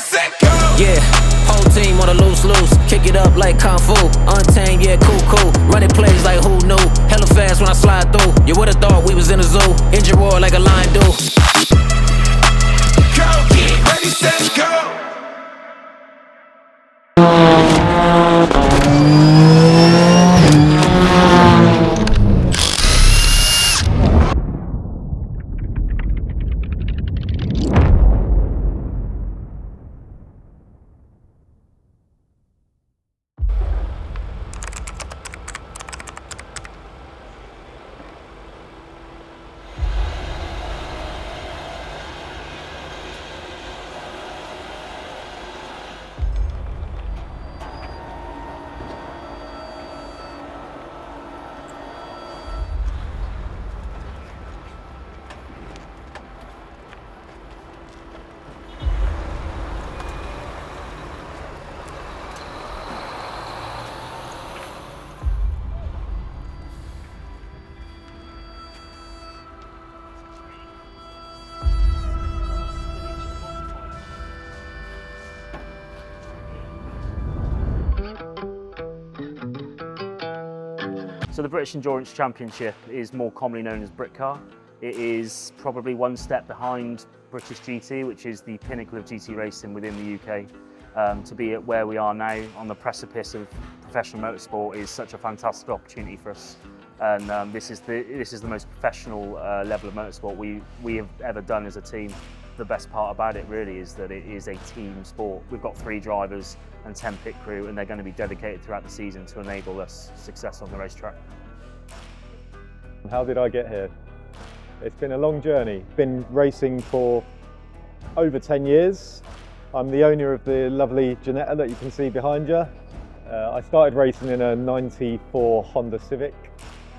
set, go! Yeah, whole team on a loose, kick it up like Kung Fu, untamed, yeah, cool, running plays like who knew, hella fast when I slide through, you would've thought we was in a zoo, engine roar like a lion do. Go, get ready, set, go! So the British Endurance Championship is more commonly known as Britcar. It is probably one step behind British GT, which is the pinnacle of GT racing within the UK. To be at where we are now on the precipice of professional motorsport is such a fantastic opportunity for us. And this is the most professional level of motorsport we have ever done as a team. The best part about it really is that it is a team sport. We've got 3 drivers and 10 pit crew, and they're going to be dedicated throughout the season to enable us success on the racetrack. How did I get here? It's been a long journey. Been racing for over 10 years. I'm the owner of the lovely Ginetta that you can see behind you. I started racing in a '94 Honda Civic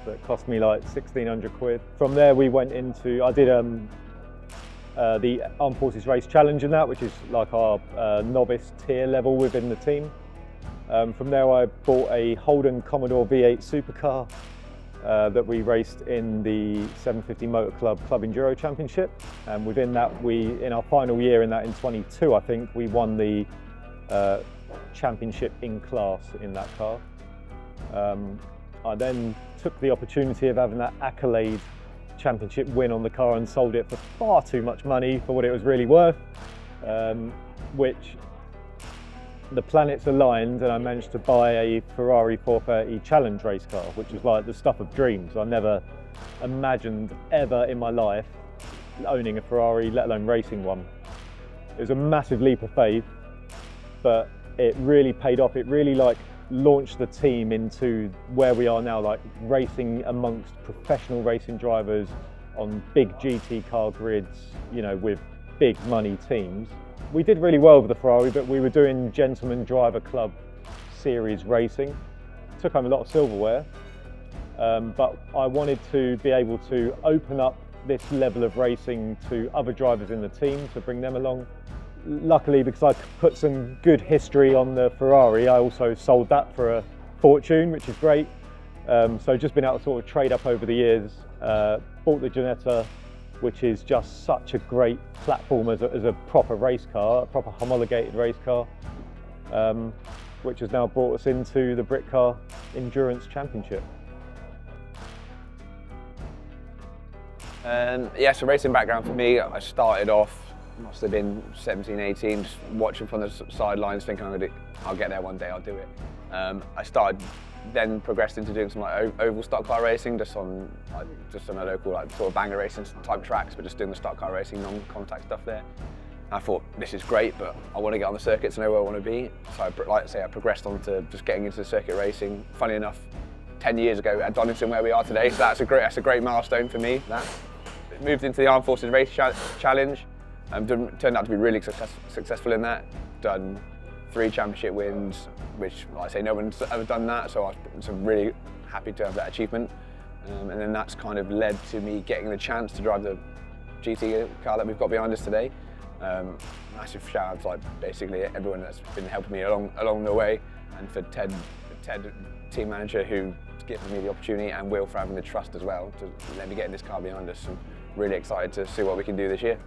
that cost me like 1,600 quid. From there we went into, I did the Armed Forces Race Challenge in that, which is like our novice tier level within the team. From there I bought a Holden Commodore V8 supercar that we raced in the 750 Motor Club Enduro Championship. And within that, in our final year in that in 22, I think, we won the championship in class in that car. I then took the opportunity of having that accolade championship win on the car and sold it for far too much money for what it was really worth, which the planets aligned and I managed to buy a Ferrari 430 challenge race car, which was like the stuff of dreams. I never imagined ever in my life owning a Ferrari, let alone racing one. It was a massive leap of faith, but it really paid off. It really launched the team into where we are now, like racing amongst professional racing drivers on big GT car grids, you know, with big money teams. We did really well with the Ferrari, but we were doing Gentleman Driver Club series racing. Took home a lot of silverware, but I wanted to be able to open up this level of racing to other drivers in the team, to bring them along. Luckily, because I put some good history on the Ferrari, I also sold that for a fortune, which is great. So just been able to sort of trade up over the years. Bought the Ginetta, which is just such a great platform as a proper race car, a proper homologated race car, which has now brought us into the Britcar Endurance Championship. Yeah, so racing background for me, I started off, must have been 17, 18, just watching from the sidelines, thinking I'll get there one day, I'll do it. Then progressed into doing some like oval stock car racing, just on a local like sort of banger racing type tracks, but just doing the stock car racing, non-contact stuff there. And I thought this is great, but I want to get on the circuit to know where I want to be. So I progressed on to just getting into the circuit racing. Funny enough, 10 years ago at Donington where we are today, so that's a great milestone for me. That moved into the Armed Forces Race Challenge. Turned out to be really successful in that. Done 3 championship wins, which, like I say, no one's ever done that, so I'm really happy to have that achievement. And then that's kind of led to me getting the chance to drive the GT car that we've got behind us today. Massive shout out to basically everyone that's been helping me along the way, and for Ted, team manager, who's given me the opportunity, and Will for having the trust as well to let me get in this car behind us. I'm really excited to see what we can do this year.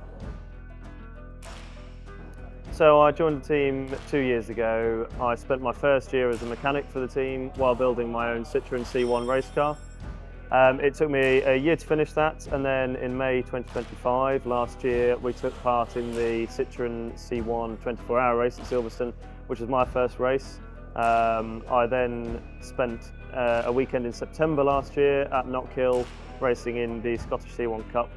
So I joined the team 2 years ago. I spent my first year as a mechanic for the team while building my own Citroen C1 race car. It took me a year to finish that, and then in May 2025, last year, we took part in the Citroen C1 24-hour race at Silverstone, which was my first race. I then spent a weekend in September last year at Knockhill racing in the Scottish C1 Cup.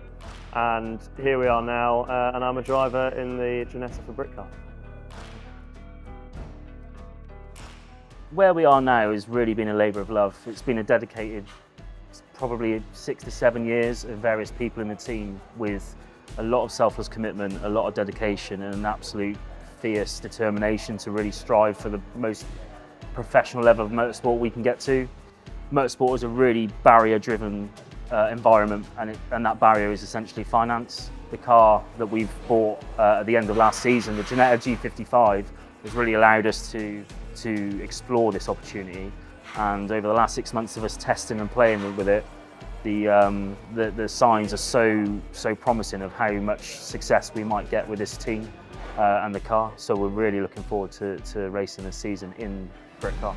And here we are now, and I'm a driver in the Ginetta for Britcar. Where we are now has really been a labour of love. It's been a dedicated, probably 6 to 7 years of various people in the team with a lot of selfless commitment, a lot of dedication and an absolute fierce determination to really strive for the most professional level of motorsport we can get to. Motorsport is a really barrier-driven environment, and that barrier is essentially finance. The car that we've bought at the end of last season, the Ginetta G55, has really allowed us to explore this opportunity. And over the last 6 months of us testing and playing with it, the signs are so promising of how much success we might get with this team and the car. So we're really looking forward to racing this season in Britcar.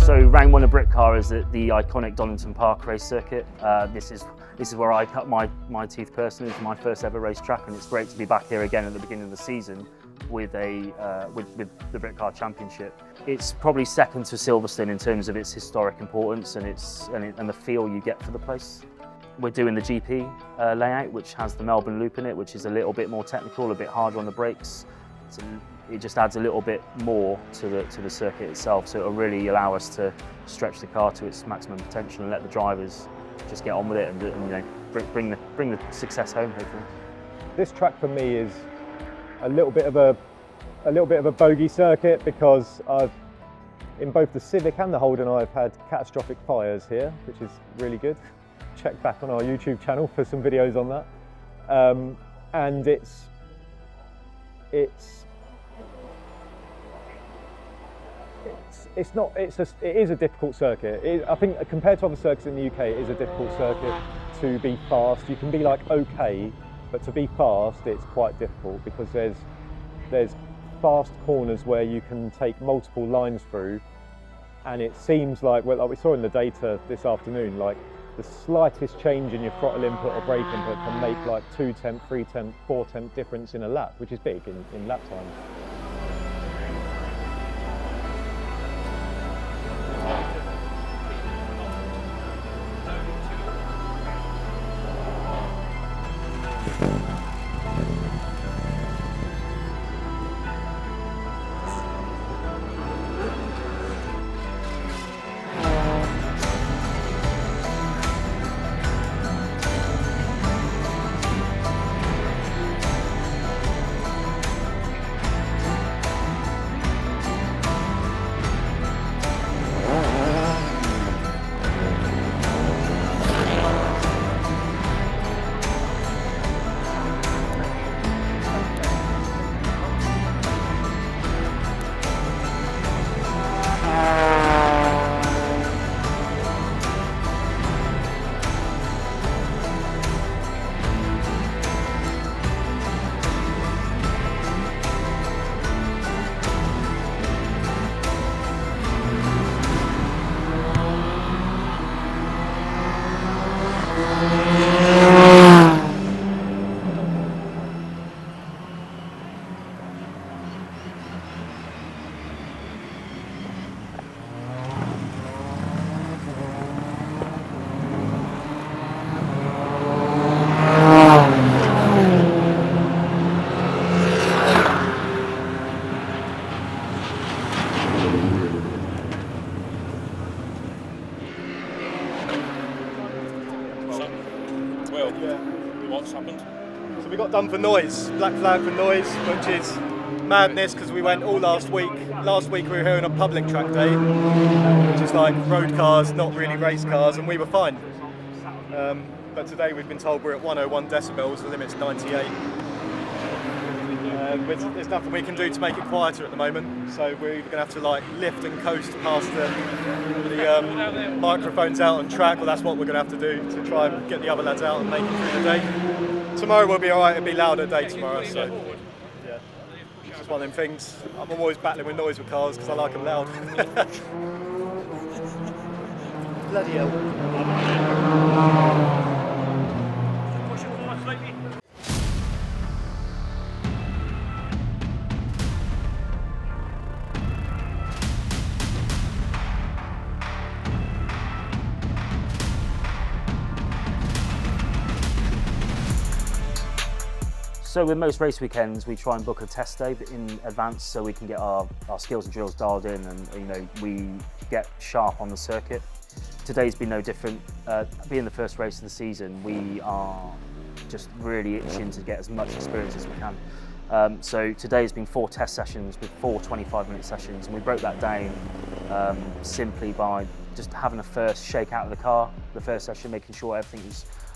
So round one of Britcar is at the iconic Donington Park race circuit. This is where I cut my teeth personally. It's my first ever racetrack, and it's great to be back here again at the beginning of the season with the Britcar Championship. It's probably second to Silverstone in terms of its historic importance and the feel you get for the place. We're doing the GP layout, which has the Melbourne loop in it, which is a little bit more technical, a bit harder on the brakes. It just adds a little bit more to the circuit itself, so it'll really allow us to stretch the car to its maximum potential and let the drivers just get on with it and you know, bring the success home, hopefully. This track for me is a little bit of a bogey circuit because in both the Civic and the Holden I've had catastrophic fires here, which is really good. Check back on our YouTube channel for some videos on that. And it is a difficult circuit. I think compared to other circuits in the UK, it is a difficult circuit to be fast. You can be like okay, but to be fast, it's quite difficult because there's fast corners where you can take multiple lines through, and it seems like, well, like we saw in the data this afternoon, like the slightest change in your throttle input or brake input can make like 2 temp, 3 temp, 4 temp difference in a lap, which is big in lap time. what's happened? So we got done for noise, black flag for noise, which is madness because we went all last week. Last week we were here on a public track day, which is like road cars, not really race cars, and we were fine. But today we've been told we're at 101 decibels, the limit's 98. There's nothing we can do to make it quieter at the moment, so we're either going to have to like lift and coast past the microphones out on track, or that's what we're going to have to do to try and get the other lads out and make it through the day. Tomorrow will be alright, it'll be louder day tomorrow, so yeah. It's just one of them things. I'm always battling with noise with cars because I like them loud. Bloody hell. Push it forward slightly. So with most race weekends, we try and book a test day in advance so we can get our skills and drills dialed in, and we get sharp on the circuit. Today's been no different. Being the first race of the season, we are just really itching to get as much experience as we can. So today's been 4 test sessions with 4 25-minute sessions, and we broke that down simply by just having a first shake out of the car, the first session, making sure everything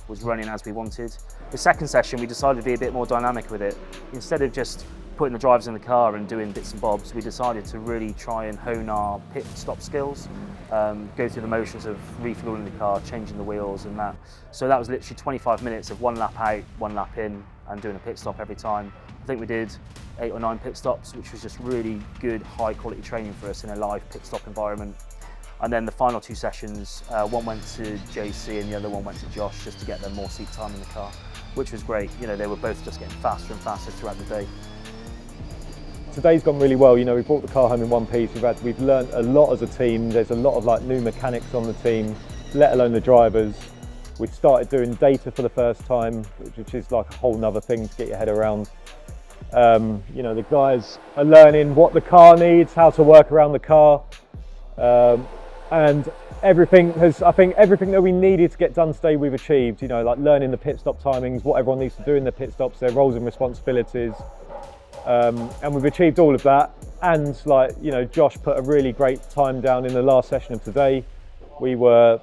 was running as we wanted. The second session, we decided to be a bit more dynamic with it. Instead of just putting the drivers in the car and doing bits and bobs, we decided to really try and hone our pit stop skills, go through the motions of refueling the car, changing the wheels and that. So that was literally 25 minutes of 1 lap out, 1 lap in, and doing a pit stop every time. I think we did 8 or 9 pit stops, which was just really good, high quality training for us in a live pit stop environment. And then the final 2 sessions, one went to JC and the other one went to Josh, just to get them more seat time in the car, which was great. They were both just getting faster and faster throughout the day. Today's gone really well. We brought the car home in one piece. We've learned a lot as a team. There's a lot of new mechanics on the team, let alone the drivers. We've started doing data for the first time, which is like a whole nother thing to get your head around. The guys are learning what the car needs, how to work around the car. And everything that we needed to get done today we've achieved, like learning the pit stop timings, what everyone needs to do in the pit stops, their roles and responsibilities. And we've achieved all of that. And Josh put a really great time down in the last session of today. We were,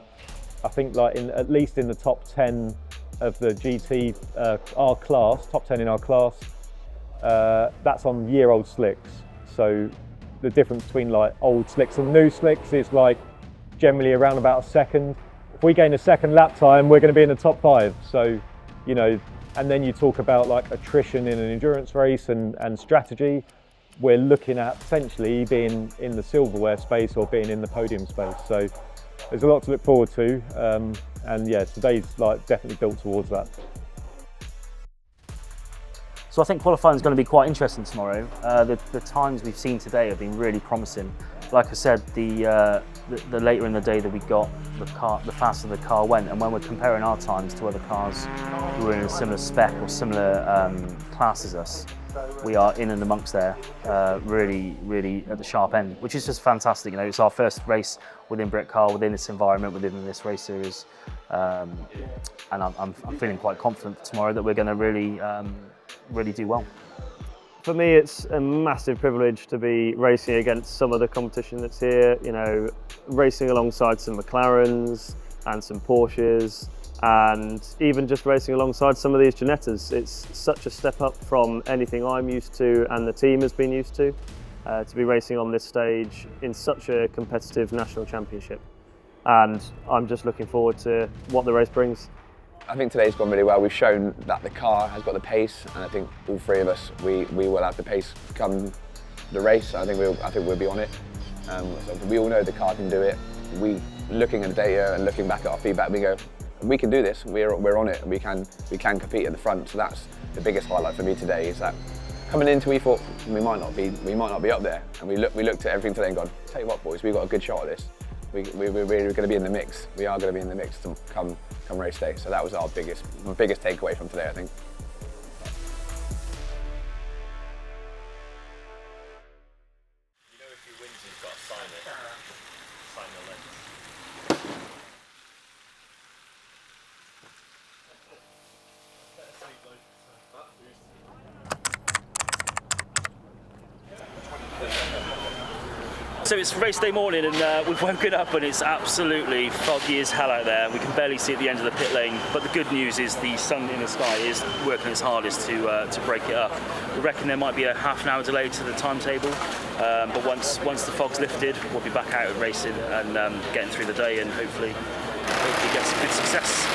I think, at least in the top 10 of the GT, our class, top 10 in our class. That's on year-old slicks. So the difference between old slicks and new slicks is generally around about a second. If we gain a second lap time, we're going to be in the top 5. So, and then you talk about attrition in an endurance race and strategy. We're looking at potentially being in the silverware space or being in the podium space. So there's a lot to look forward to. And yeah, today's definitely built towards that. So I think qualifying is going to be quite interesting tomorrow. The times we've seen today have been really promising. Like I said, the later in the day that we got the faster the car went, and when we're comparing our times to other cars who are in a similar spec or similar class as us, we are in and amongst there, really at the sharp end, which is just fantastic. It's our first race within Britcar, within this environment, within this race series, and I'm feeling quite confident for tomorrow that we're going to really do well. For me, it's a massive privilege to be racing against some of the competition that's here, racing alongside some McLarens and some Porsches, and even just racing alongside some of these Ginettas. It's such a step up from anything I'm used to and the team has been used to be racing on this stage in such a competitive national championship. And I'm just looking forward to what the race brings. I think today's gone really well. We've shown that the car has got the pace, and I think all 3 of us, we will have the pace come the race. I think we'll be on it. So we all know the car can do it. We looking at the data and looking back at our feedback, we go, we can do this. We're on it, and we can compete at the front. So that's the biggest highlight for me today. Is that coming into, we thought we might not be up there, and we looked at everything today and gone, tell you what, boys, we've got a good shot at this. We're really going to be in the mix. We are going to be in the mix to come race day. So that was our biggest takeaway from today, I think. If he wins, he's got to sign it. Sign the list. So it's race day morning and we've woken up and it's absolutely foggy as hell out there. We can barely see at the end of the pit lane, but the good news is the sun in the sky is working its hardest to break it up. We reckon there might be a half an hour delay to the timetable, but once the fog's lifted, we'll be back out racing and getting through the day and hopefully get some good success.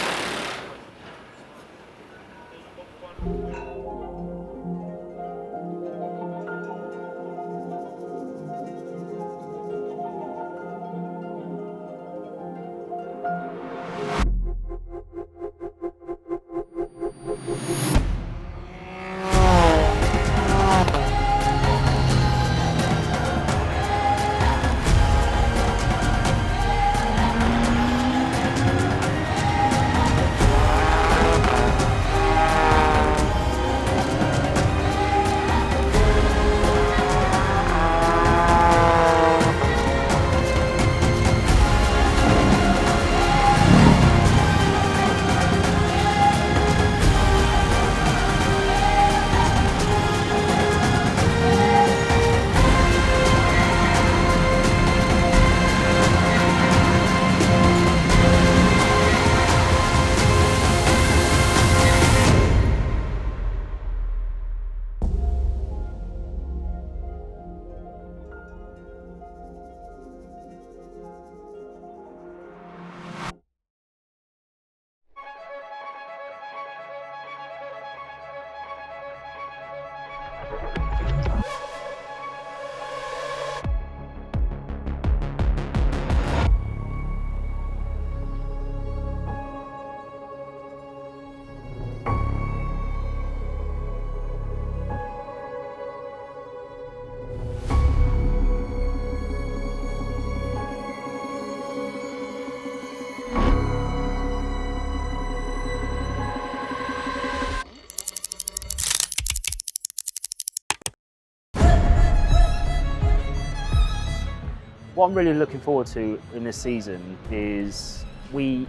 What I'm really looking forward to in this season is we,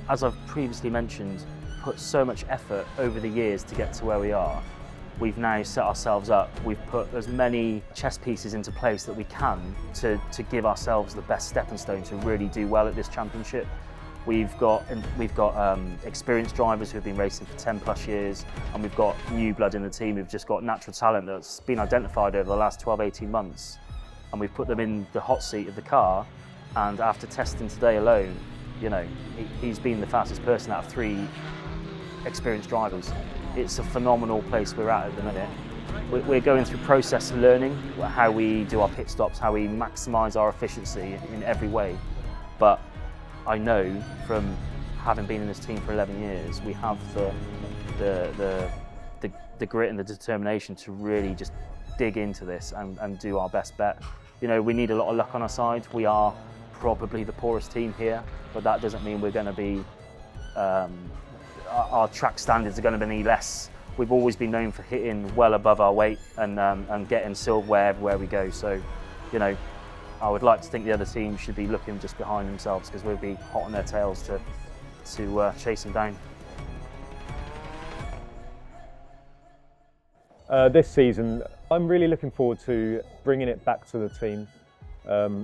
as I've previously mentioned, put so much effort over the years to get to where we are. We've now set ourselves up, we've put as many chess pieces into place that we can to give ourselves the best stepping stone to really do well at this championship. We've got experienced drivers who have been racing for 10 plus years, and we've got new blood in the team who've just got natural talent that's been identified over the last 12, 18 months. And we've put them in the hot seat of the car, and after testing today alone, you know, he's been the fastest person out of 3 experienced drivers. It's a phenomenal place we're at the minute. We're going through process learning, how we do our pit stops, how we maximise our efficiency in every way. But I know from having been in this team for 11 years, we have the grit and the determination to really just dig into this and do our best bet. You know, we need a lot of luck on our side. We are probably the poorest team here, but that doesn't mean we're going to be, our track standards are going to be any less. We've always been known for hitting well above our weight and getting silverware everywhere we go. So, you know, I would like to think the other team should be looking just behind themselves, because we'll be hot on their tails to chase them down. This season, I'm really looking forward to bringing it back to the team.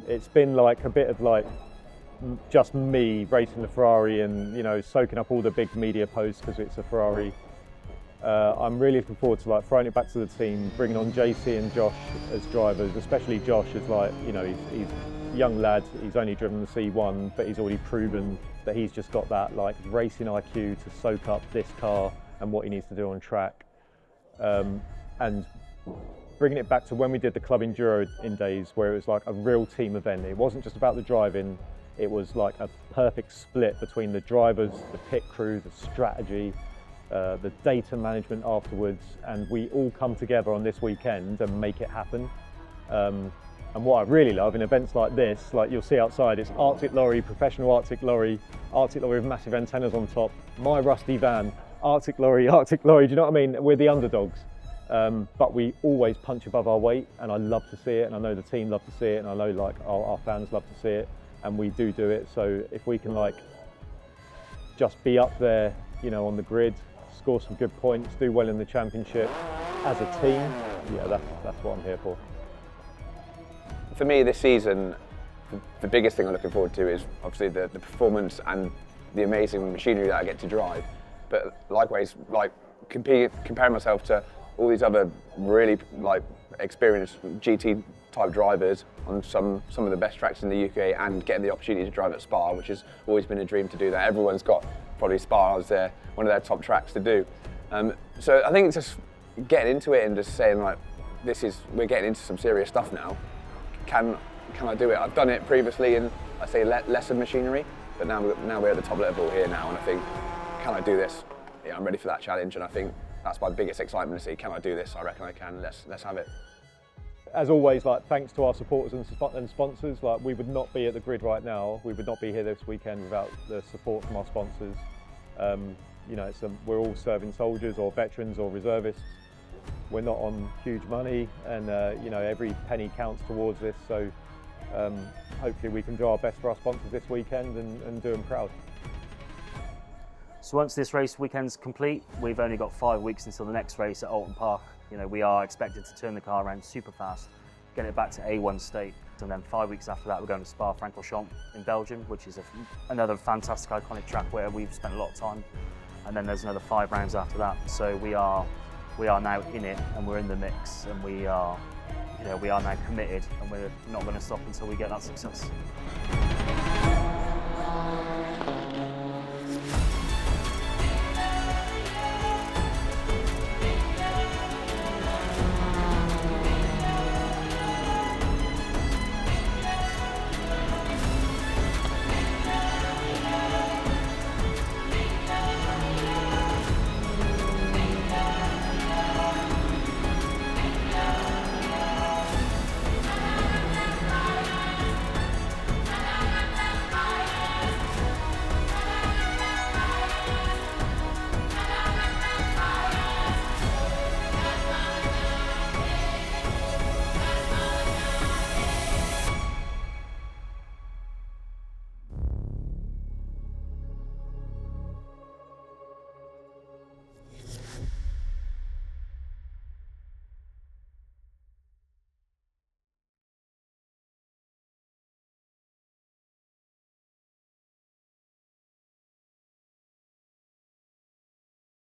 It's been like a bit of like just me racing the Ferrari and, you know, soaking up all the big media posts because it's a Ferrari. I'm really looking forward to like throwing it back to the team, bringing on JC and Josh as drivers, especially Josh is like, you know, he's a young lad, he's only driven the C1, but he's already proven that he's just got that like racing IQ to soak up this car and what he needs to do on track. And bringing it back to when we did the Club Enduro in days where it was like a real team event. It wasn't just about the driving, it was like a perfect split between the drivers, the pit crew, the strategy, the data management afterwards, and we all come together on this weekend and make it happen. And what I really love in events like this, like you'll see outside, it's Arctic lorry, professional Arctic lorry with massive antennas on top, my rusty van, Arctic lorry, do you know what I mean? We're the underdogs. But we always punch above our weight, and I love to see it, and I know the team love to see it, and I know like our fans love to see it, and we do it. So if we can like just be up there, you know, on the grid, score some good points, do well in the championship as a team, yeah, that's what I'm here for. for me this season, the biggest thing I'm looking forward to is obviously the performance and the amazing machinery that I get to drive. But likewise, like comparing myself to all these other really like experienced GT type drivers on some of the best tracks in the UK, and getting the opportunity to drive at Spa, which has always been a dream to do that. Everyone's got probably Spa as one of their top tracks to do. So I think it's just getting into it and just saying like, we're getting into some serious stuff now. Can I do it? I've done it previously in, I say, lesser machinery, but now we're at the top level here now, and I think, can I do this? Yeah, I'm ready for that challenge, and I think that's my biggest excitement to see. Can I do this? I reckon I can. Let's have it. As always, like, thanks to our supporters and sponsors. Like, we would not be at the grid right now. We would not be here this weekend without the support from our sponsors. You know, we're all serving soldiers or veterans or reservists. We're not on huge money, and you know, every penny counts towards this. So hopefully we can do our best for our sponsors this weekend and do them proud. So once this race weekend's complete, we've only got 5 weeks until the next race at Holden Park. You know, we are expected to turn the car around super fast, get it back to A1 state, and then 5 weeks after that we're going to Spa-Francorchamps in Belgium, which is another fantastic iconic track where we've spent a lot of time. And then there's another 5 rounds after that. So we are now in it, and we're in the mix, and we are now committed, and we're not going to stop until we get that success.